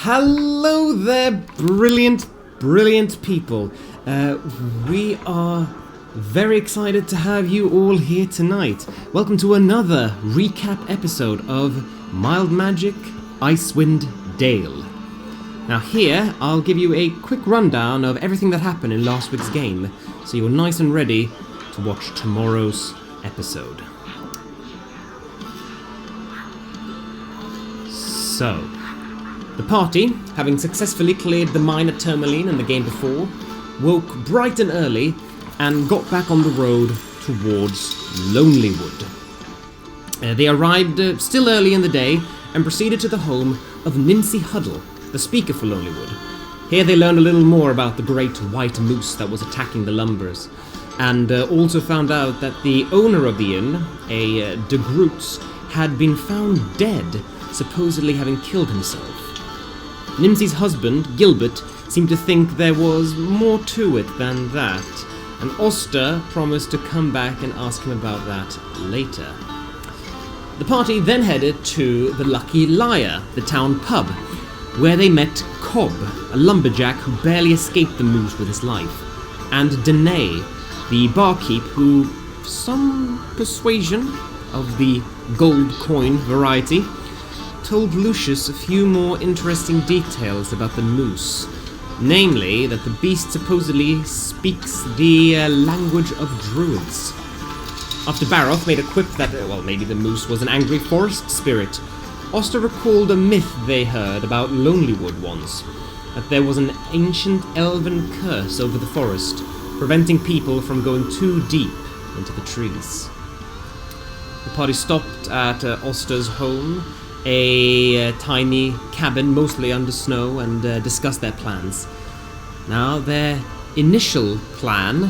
Hello there, brilliant people. We are very excited to have you all here tonight. Welcome to another recap episode of Mild Magic Icewind Dale. Now here, I'll give you a quick rundown of everything that happened in last week's game, so you're nice and ready to watch tomorrow's episode. So, the party, having successfully cleared the mine at Tourmaline in the game before, woke bright and early and got back on the road towards Lonelywood. They arrived still early in the day and proceeded to the home of Nincy Huddle, the speaker for Lonelywood. Here they learned a little more about the great white moose that was attacking the lumbers, and also found out that the owner of the inn, a de Groots, had been found dead, supposedly having killed himself. Nimsy's husband, Gilbert, seemed to think there was more to it than that, and Oster promised to come back and ask him about that later. The party then headed to the Lucky Liar, the town pub, where they met Cobb, a lumberjack who barely escaped the moose with his life, and Danae, the barkeep who, for some persuasion of the gold coin variety, told Lucius a few more interesting details about the moose, namely that the beast supposedly speaks the language of druids. After Baroth made a quip that, maybe the moose was an angry forest spirit, Oster recalled a myth they heard about Lonelywood once, that there was an ancient elven curse over the forest, preventing people from going too deep into the trees. The party stopped at Oster's home, a tiny cabin mostly under snow, and discussed their plans. Now, their initial plan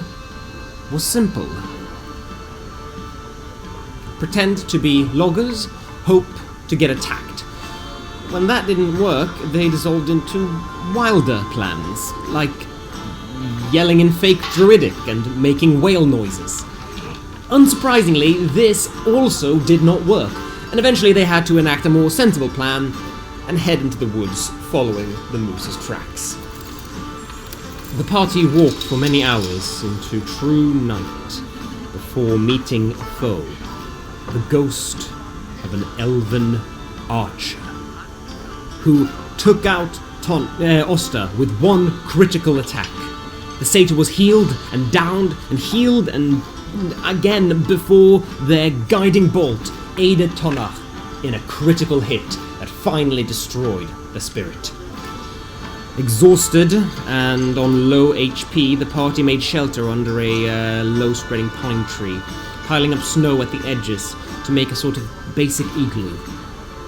was simple. Pretend to be loggers, hope to get attacked. When that didn't work, they dissolved into wilder plans, like yelling in fake druidic and making whale noises. Unsurprisingly, this also did not work, and eventually they had to enact a more sensible plan and head into the woods following the moose's tracks. The party walked for many hours into true night before meeting a foe, the ghost of an elven archer, who took out Oster with one critical attack. The satyr was healed and downed and healed and again before their guiding bolt aided Tonach in a critical hit that finally destroyed the spirit. Exhausted and on low HP, the party made shelter under a low-spreading pine tree, piling up snow at the edges to make a sort of basic igloo.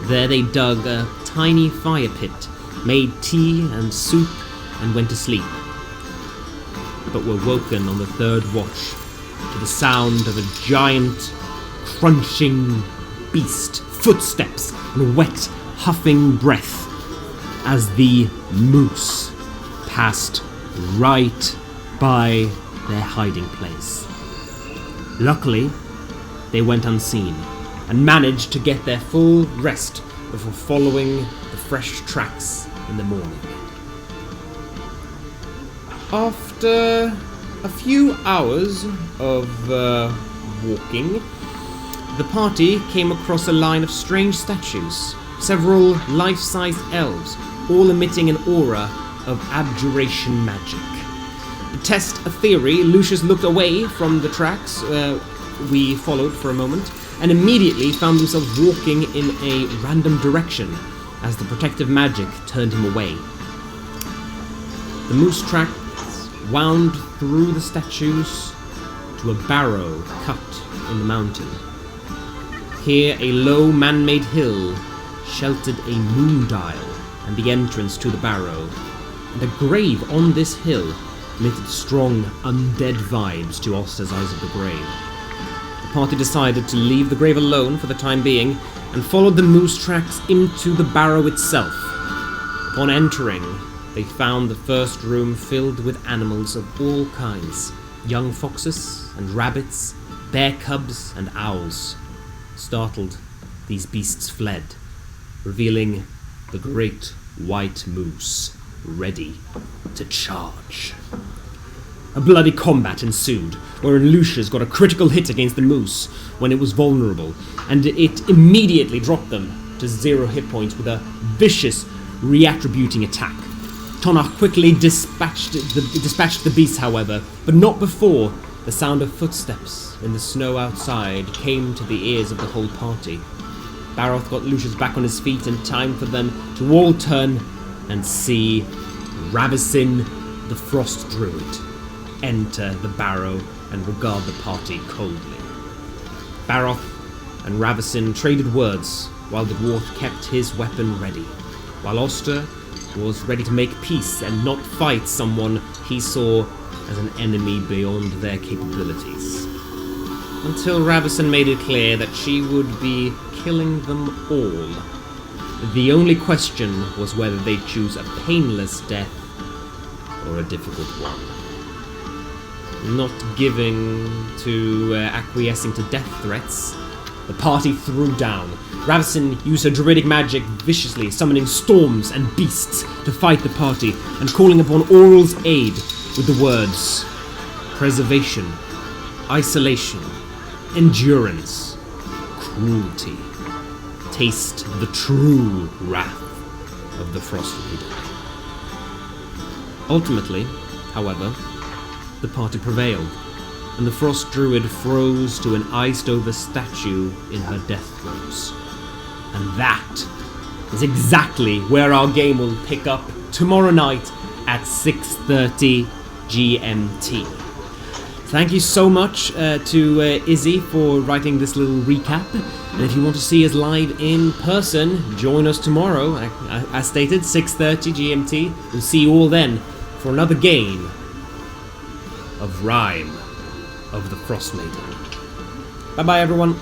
There they dug a tiny fire pit, made tea and soup, and went to sleep, but were woken on the third watch to the sound of a giant, crunching beast, footsteps, and wet, huffing breath as the moose passed right by their hiding place. Luckily, they went unseen and managed to get their full rest before following the fresh tracks in the morning. After a few hours of walking, the party came across a line of strange statues, several life-sized elves, all emitting an aura of abjuration magic. To test a theory, Lucius looked away from the tracks we followed for a moment, and immediately found himself walking in a random direction as the protective magic turned him away. The moose tracks wound through the statues to a barrow cut in the mountain. Here, a low man-made hill sheltered a moon dial and the entrance to the barrow, and a grave on this hill emitted strong undead vibes to Oster's Eyes of the Grave. The party decided to leave the grave alone for the time being and followed the moose tracks into the barrow itself. Upon entering, they found the first room filled with animals of all kinds, young foxes and rabbits, bear cubs and owls. Startled, these beasts fled, revealing the great white moose, ready to charge. A bloody combat ensued, wherein Lucius got a critical hit against the moose when it was vulnerable, and it immediately dropped them to 0 hit points with a vicious reattributing attack. Tonach quickly dispatched the beast, however, but not before the sound of footsteps in the snow outside came to the ears of the whole party. Baroth got Lucius back on his feet in time for them to all turn and see Ravison, the Frost Druid, enter the barrow and regard the party coldly. Baroth and Ravison traded words while the dwarf kept his weapon ready, while Oster was ready to make peace and not fight someone he saw as an enemy beyond their capabilities. Until Ravison made it clear that she would be killing them all. The only question was whether they'd choose a painless death or a difficult one. Not giving to acquiescing to death threats, the party threw down. Ravison used her druidic magic viciously, summoning storms and beasts to fight the party, and calling upon Aural's aid with the words preservation, isolation, endurance, cruelty. Taste the true wrath of the Frostmaiden. Ultimately, however, the party prevailed, and the Frost Druid froze to an iced-over statue in her death throes. And that is exactly where our game will pick up tomorrow night at 6:30 GMT. Thank you so much to Izzy for writing this little recap. And if you want to see us live in person, join us tomorrow, as stated, 6:30 GMT. We'll see you all then for another game of Rime of the Frostmaiden. Bye-bye, everyone.